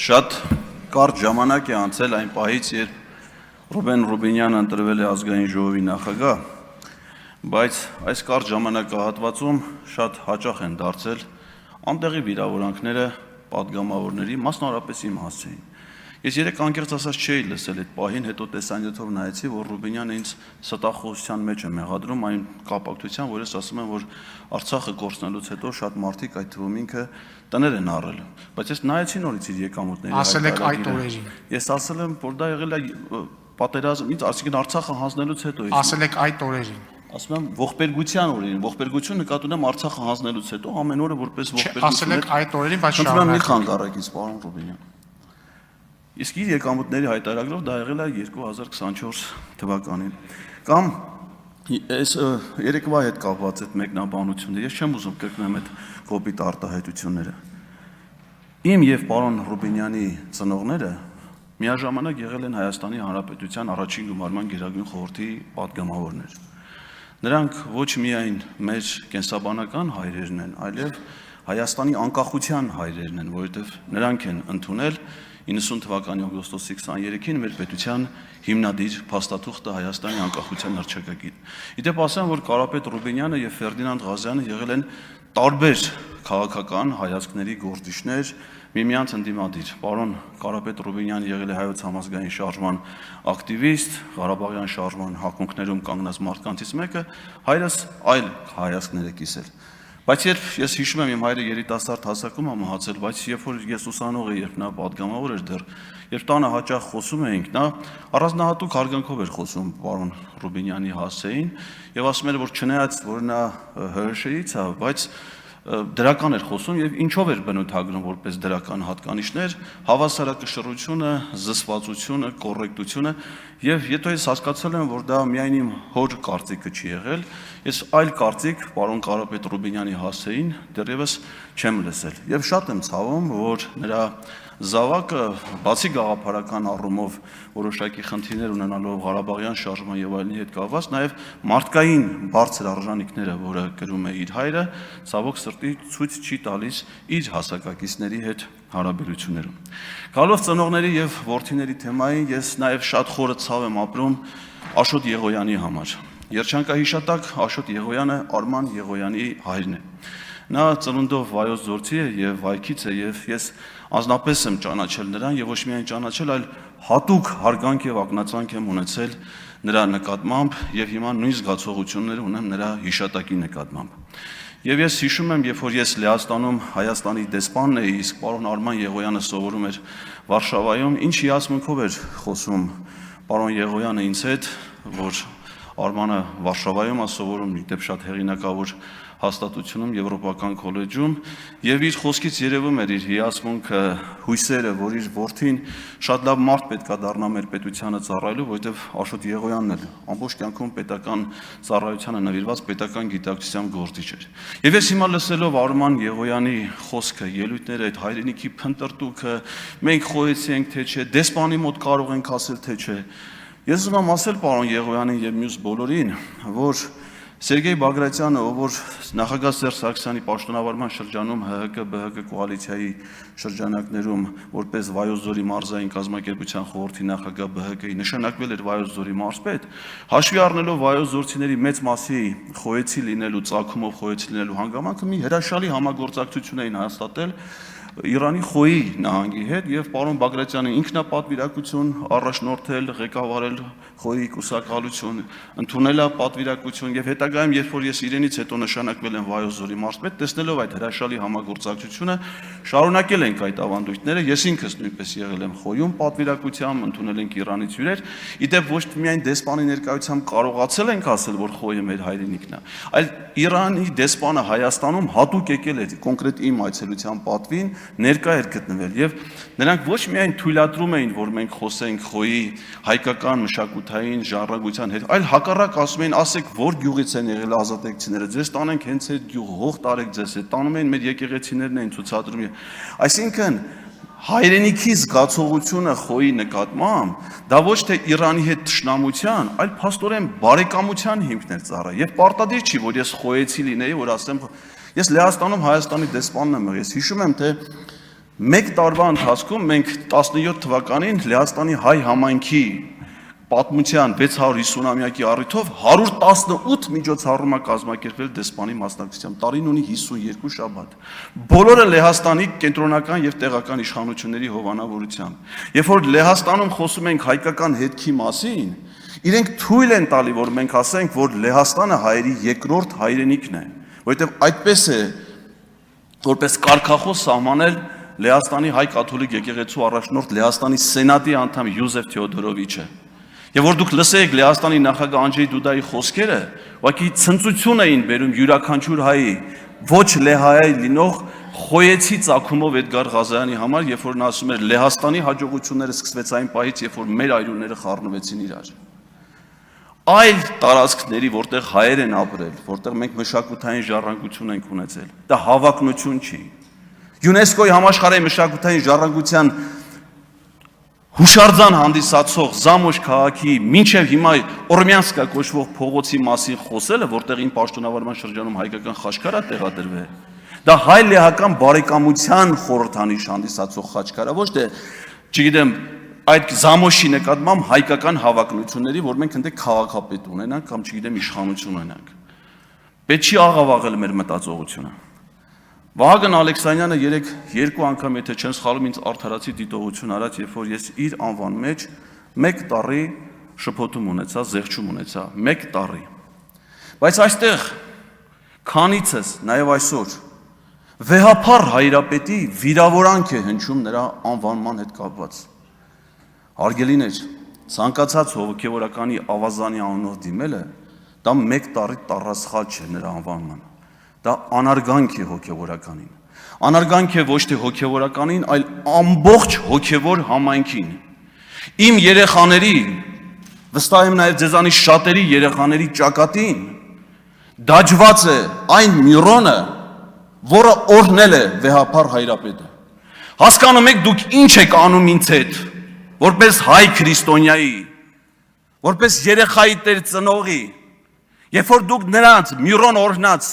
Շատ կարճ ժամանակ է անցել այն պահից, երբ Ռուբեն Ռուբինյանը ընտրվել է ազգային ժողովի նախագահ, բայց այս կարճ ժամանակահատվածում շատ հաճախ են դարձել անտեղի վիրավորանքները պատգամավորների, մասնավորապես իմ հասցեին։ Ես երեք անկեղծ ասած չէի լսել այդ պահին, հետո տեսանյութով նայեցի, որ Ռուբինյանը ինձ ստախոսության մեջ է մեղադրում այն կապակցությամբ, որ ես ասում եմ, որ Արցախը կորցնելուց հետո շատ մարդիկ, այդ թվում ինքը, տներ են առել։ Բայց ես նայեցի նորից իր եկամուտների Ասել եք այդ օրերին։ Ես ասել եմ, որ դա եղել է պատերազմ, ինձ այսինքն Արցախը հանձնելուց հետո։ Ասել եք այդ օրերին։ Ասում եմ ողբերգության օրերին, ողբերգություն նկատի ունեմ Արցախը հանձնելուց հետո, ամեն օրը որպես ողբերգություն։ Ասել եք այդ օրերին, բայց շարունակեք։ Խնդրում եմ մի խանգարեք, պարոն Ռուբինյան։ Իսկ իր եկամուտների հայտարարելով դա եղել է 2024 թվականին։ Կամ այս երեկվա հետ կապված այդ մեկնաբանությունը, ես չեմ ուզում կրկնեմ այդ կոպիտ արտահայտությունները։ Իմ եւ պարոն Ռուբինյանի ծնողները միաժամանակ եղել են Հայաստանի Հանրապետության առաջին գումարման գերագույն խորհրդի պատգամավորներ։ Նրանք ոչ միայն մեր կենսաբանական հայրերն են, այլև Հայաստանի անկախության հայրերն են, որովհետև նրանք են ընդունել 90 թվականի օգոստոսի 23-ին մեր պետության հիմնադիր փաստաթուղթը Հայաստանի անկախության հռչակագիր։ Իդեպ ասեմ, որ Կարապետ Ռուբինյանը եւ Ֆերդինանդ Ղազարյանը եղել են տարբեր քաղաքական հայացքների գործիչներ, միմյանց ընդդիմադիր։ Պարոն Կարապետ Ռուբինյանը եղել է հայոց համազգային շարժման ակտիվիստ, Ղարաբաղյան շարժման հակունքներում կանգնած մարդկանցից մեկը, հայրս այլ հայացքներ է կիսել։ Բայց երբ ես հիշում եմ իմ հայրը երիտասարդ հասակում է մահացել, բայց երբ որ ես ուսանող էի, երբ նա պատգամավոր էր դեռ, երբ տանը հաճախ խոսում էինք, նա առանձնահատուկ հարգանքով էր խոսում պարոն Ռուբինյանի հասցեին եւ ասում էր, որ չնայած որ նա ՀՀՇ-ից է, բայց դրական էր խոսում եւ ինչով էր բնութագրում որպես դրական հատկանիշներ, հավասարակշռությունը, զսպվածությունը, կոռեկտությունը եւ եթե ես հասկացել եմ, որ դա միայն իմ հոր կարծիքը չի եղել, ես այլ կարծիք պարոն Կարապետ Ռուբինյանի հասցեին դեռևս չեմ լսել եւ շատ եմ ցավում, որ նրա զավակը բացի գաղափարական առումով որոշակի խնդիրներ ունենալով Ղարաբաղյան շարժման եւ այլնի հետ կապված, նաեւ մարդկային բարձր արժանինքները, որը կրում է իր հայրը, ցավոք սրտի ցույց չի տալիս իր հասակակիցների հետ հարաբերություններում։ Գալով ծնողների եւ որդիների թեմային, ես նաեւ շատ խորը ցավ եմ ապրում Աշոտ Եղոյանի համար։ Երջանկահիշատակ Աշոտ Եղոյանը Արման Եղոյանի հայրն է։ Նա ծնունդով վայոց ձորցի է եւ վայքից է եւ ես անձնապես եմ ճանաչել նրան եւ ոչ միայն ճանաչել, այլ հատուկ հարգանք եւ ակնածանք եմ ունեցել նրա նկատմամբ եւ հիմա նույն զգացողություններ ունեմ նրա հիշատակի նկատմամբ։ Եվ ես հիշում եմ, երբ որ ես Լեհաստանում Հայաստանի դեսպանն էի, իսկ պարոն Արման Եղոյանը սովորում էր Վարշավայում, ինչ հիացմունքով էր խոսում պարոն Եղոյանը ինձ հետ, որ Արմանը Վարշավայում է սովորում, իդեպ շատ հեղինակավոր հաստատությունում Եվրոպական քոլեջում եւ իր խոսքից երևում էր իր հիացմունքը, հույսերը, որ իր որդին շատ լավ մարդ պետքա դառնա մեր պետությանը ծառայելու, որովհետեւ Աշոտ Եղոյանն էլ ամբողջ կյանքում պետական ծառայությանը նվիրված պետական գիտակցության գործիչ էր։ Եվ ես հիմա լսելով Արման Եղոյանի խոսքը, ելույթները, այդ հայրենիքի փնտրտուքը, մենք խոհեցի ենք թե չէ, դեսպանի մոտ կարող ենք ասել թե չէ։ Ես ուզում եմ ասել պարոն Եղոյանին եւ մյուս բոլորին, որ Սերգեյ Բագրատյանը, ով որ նախագահ Սերժ Սարգսյանի պաշտոնավարման շրջանում ՀՀԿ-ԲՀԿ կոալիցիայի շրջանակներում որպես Վայոց ձորի մարզային կազմակերպության խորհրդի նախագահ ԲՀԿ-ի նշանակվել էր Վայոց ձորի մարզպետ, հաշվի առնելով Վայոց ձորցիների մեծ մասի խոհեցի լինելու, ծագումով խոհեցի լինելու հանգամանքը մի հրաշալի համագործակցություն էին հաստատել Իրանի Խոյի նահանգի հետ եւ պարոն Բագրատյանը ինքնապատվիրակություն առաջնորդել, ղեկավարել Խոյի կուսակալություն, ընդունել է պատվիրակություն եւ հետագայում երբ որ ես իրենից հետո նշանակվել եմ Վայոց ձորի մարզպետ, տեսնելով այդ հրաշալի համագործակցությունը, շարունակել ենք այդ ավանդույթները, ես ինքս նույնպես եղել եմ Խոյում պատվիրակությամբ, ընդունել ենք Իրանից հյուրեր, իդեպ ոչ միայն դեսպանի ներկայությամբ կարողացել ենք ասել, որ Խոյը մեր հայրենիքն է, այլ Իրանի դեսպանը Հայաստանում հատուկ եկել է կոնկրետ իմ այցելության պատվին ներկա էր գտնվել եւ նրանք ոչ միայն թույլատրում էին, որ մենք խոսենք Խոյի հայկական մշակութային ժառանգության հետ, այլ հակառակ ասում էին, ասեք որ գյուղից են եղել ազատեկցիները, ձեզ տանենք հենց այդ գյուղ, հող տարեք ձեզ հետ, տանում էին մեր եկեղեցիներն էին ցուցադրում։ Այսինքն հայրենիքի զգացողությունը Խոյի նկատմամբ դա ոչ թե Իրանի հետ թշնամության, այլ փաստորեն բարեկամության հիմքն էր ծառայ։ Եվ պարտադիր չի, որ ես խոյեցի լինեի, որ ասեմ, ես Լեհաստանում Հայաստանի դեսպանն եմ, ես հիշում եմ, թե Մեկ տարվա ընթացքում մենք 17 թվականին Լեհաստանի հայ համայնքի պատմության 650-ամյակի առիթով 118 միջոցառում կազմակերպել դեսպանի մասնակցությամբ, տարին ունի 52 շաբաթ։ Բոլորը Լեհաստանի կենտրոնական եւ տեղական իշխանությունների հովանավորությամբ։ Երբ որ Լեհաստանում խոսում ենք հայկական հետքի մասին, իրենք թույլ են տալի, որ մենք ասենք, որ Լեհաստանը հայերի երկրորդ հայրենիքն է, որովհետեւ այդպես է որպես կարգախոս սահմանել Լեհաստանի հայ կաթոլիկ եկեղեցու առաջնորդ Լեհաստանի սենատի անդամ Յուզեֆ Թեոդորովիչը։ Եվ որ դուք լսեիք Լեհաստանի նախագահ Անջեյ Դուդայի խոսքերը, ուղղակի ցնծություն էին բերում յուրաքանչյուր հայի, ոչ լեհայ լինող խոյեցի ծագումով Էդգար Ղազարյանի համար, երբ որ նա ասում էր Լեհաստանի հաջողությունները սկսվեց այն պահից, երբ որ մեր այրուները խառնվեցին իրար։ Այլ տարածքների, որտեղ հայեր են ապրել, որտեղ մենք մշակութային ժառանգություն ենք ունեցել, դա հավակնություն չի։ ՅՈՒՆԵՍԿՕ-ի համաշխարհային մշակութային ժառանգության հուշարձան հանդիսացող Զամոշ քաղաքի մինչև հիմա Օրմյանսկա կոչվող փողոցի մասին խոսելը, որտեղ իմ պաշտոնավարման շրջանում հայկական խաչքար է տեղադրվել, դա հայ-լեհական բարեկամության խորհրդանիշ հանդիսացող խաչքար է, ոչ թե, չգիտեմ, այդ Զամոշի նկատմամբ հայկական հավակնությունների, որ մենք ընդ քաղաքապետ ունենանք կամ չգիտեմ իշխանություն ունենանք։ Պետք չի աղավաղել մեր մտածողությունը։ Վահագն Ալեքսանյանը երեք երկու անգամ, եթե չեմ սխալվում, ինձ արդարացի դիտողություն արած, երբ որ ես իր անվան մեջ 1 տարի շփոթում ունեցա, զեղչում ունեցա, 1 տարի։ Բայց այստեղ քանիցս, նաև այսօր, վեհափառ հայրապետի վիրավորանք է հնչում նրա անվանման հետ կապված։ Հարգելիներ, ցանկացած հոգևորականի ավազանի անունով դիմելը, դա 1 տարի տառասխալ չէ նրա անվանման։ Դա անարգանք է հոգևորականին։ Անարգանք է ոչ թե հոգևորականին, այլ ամբողջ հոգևոր համայնքին։ Իմ երեխաների, վստահ եմ նաև ձեզանից շատերի երեխաների ճակատին դաջված է այն մյուրոնը, որը օրհնել է վեհափառ հայրապետը։ Հասկանում եք դուք ինչ եք անում ինձ հետ, որպես հայ քրիստոնյայի, որպես երեխայի տեր ծնողի, երբ որ դուք նրանց մյուրոն օրհնած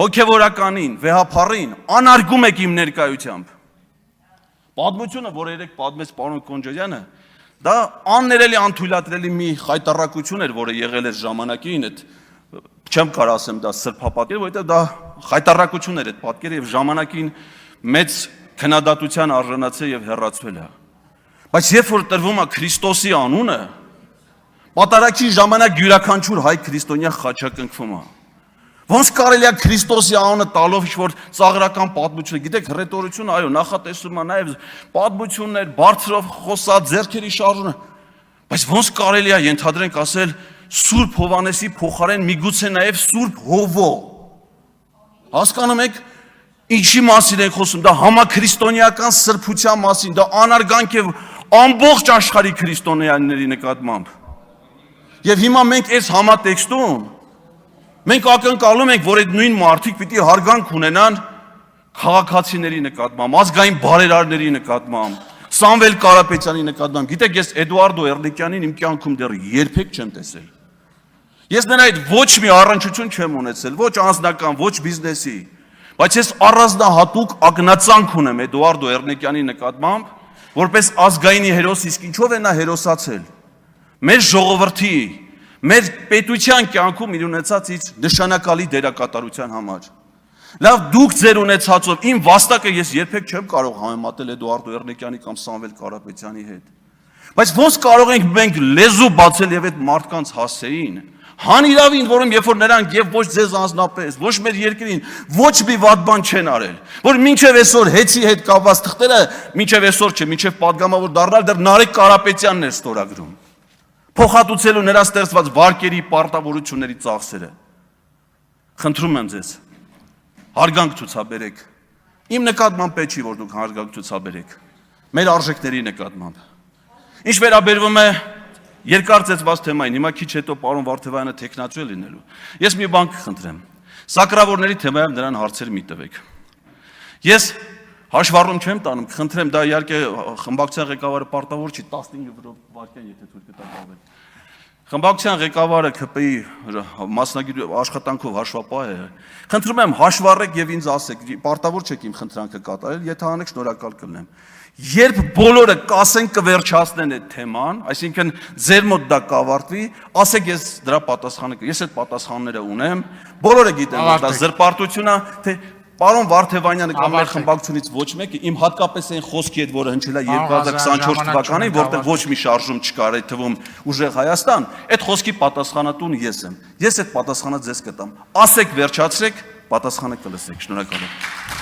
հոգևորականին, վեհափառին անարգում եք իմ ներկայությամբ։ Պատմությունը, որ երեք պատմեց պարոն Կոնջոյանը, դա աններելի անթույլատրելի մի խայտառակություն էր, որը եղել էր ժամանակին, այդ չեմ կարող ասեմ դա սրբապատկեր, որովհետև դա խայտառակություն էր այդ պատկերը եւ ժամանակին մեծ քննադատության արժանացել եւ հեռացվել է։ Բայց երբ որ տրվում է Քրիստոսի անունը, պատարագի ժամանակ յուրաքանչյուր հայ քրիստոնյա խաչակնքվում է։ Ոնց կարելի է Քրիստոսի անունը տալով ինչ-որ ծաղրական պատմություն, գիտեք, հռետորությունը, այո, նախատեսում է նաև պատմություններ, բարձրով խոսած, ձեռքերի շարժումը, բայց ոնց կարելի է ենթադրենք ասել Սուրբ Հովանեսի փոխարեն միգուցե նաև Սուրբ Հովո։ Հասկանում եք, ինչի մասին ենք խոսում, դա համաքրիստոնեական սրբության մասին, դա անարգանք է ամբողջ աշխարհի քրիստոնյաների նկատմամբ։ Եվ հիմա մենք այս համատեքստում մենք ակնկալում ենք, որ այդ նույն մարդիկ պիտի հարգանք ունենան քաղաքացիների նկատմամբ, ազգային բարերարների նկատմամբ, Սամվել Կարապետյանի նկատմամբ։ Գիտեք, ես Էդուարդո Էրլիկյանին իմ կյանքում դեռ երբեք չեմ տեսել։ Ես նրա այդ ոչ մի առնչություն չեմ ունեցել, ոչ անձնական, ոչ բիզնեսի, բայց ես առանձնահատուկ ակնածանք ունեմ Էդուարդո Էրլիկյանի նկատմամբ, որպես ազգայինի հերոս, իսկ ինչով է նա հերոսացել։ Մեր ժողովրդի, մեր պետության կյանքում իր ունեցած իր նշանակալի դերակատարության համար։ Լավ, դուք ձեր ունեցածով, իմ վաստակը ես երբեք չեմ կարող համեմատել Էդուարդո Էրլիկյանի կամ Սամվել Կարապետյանի հետ։ Բայց ոնց կարող ենք մենք լեզու բացել եւ այդ մարդկանց հասեին, հանիրավին, որում երբ որ նրանք եւ ոչ ձեզ անձնապես, ոչ մեր երկրին, ոչ մի վատ բան չեն արել, որ մինչեւ այսօր հեծի հետ կապված թղթերը, մինչեւ այսօր չէ, մինչեւ падգամավոր դառնալ դեռ Նարեկ Կարապետյանն էր ստորագրում։ Փոխհատուցելու նրա ստեղծված վարկերի պարտավորությունների ծախսերը։ Խնդրում եմ ձեզ, հարգանք ցուցաբերեք։ Իմ նկատմամբ պետք չի, որ դուք հարգանք ցուցաբերեք։ Մեր արժեքների նկատմամբ։ Ինչ վերաբերվում է երկար ծեծված թեմային, հիմա քիչ հետո պարոն Վարդևյանը տեխնացու է լինելու։ Ես մի բան կխնդրեմ։ Սակրավորների թեմայով նրան հարցեր մի տվեք։ Ես հաշվառում չեմ տանում, խնդրեմ, դա իհարկե խմբակցության ղեկավարը պարտավոր չի 15 վայրկյան, եթե թույլ կտակ ավել։ Խմբակցության ղեկավարը ԿՊ-ի մասնագետ աշխատանքով հաշվապահ է։ Խնդրում եմ հաշվառեք եւ ինձ ասեք, պարտավոր չեք իմ խնդրանքը կատարել, եթե անեք շնորհակալ կլինեմ։ Երբ բոլորը կասեն կվերջացնեն այդ թեման, այսինքն ձեր մոտ դա կավարտվի, ասեք ես դրա պատասխանը կգեմ, ես այդ պատասխանները ունեմ, բոլորը գիտեն, որ դա զրպարտություն է, թե Պարոն Վարդևանյանը կամ մեր խմբակցությունից ոչ մեկը իմ հատկապես այն խոսքի հետ, որը հնչել է 2024 թվականին, որտեղ ոչ մի շարժում չկար, այդ թվում ուժեղ Հայաստան, այդ խոսքի պատասխանատուն ես եմ։ Ես այդ պատասխանը ձեզ կտամ։ Ասեք վերջացրեք, պատասխանը կլսեք։ Շնորհակալ եմ։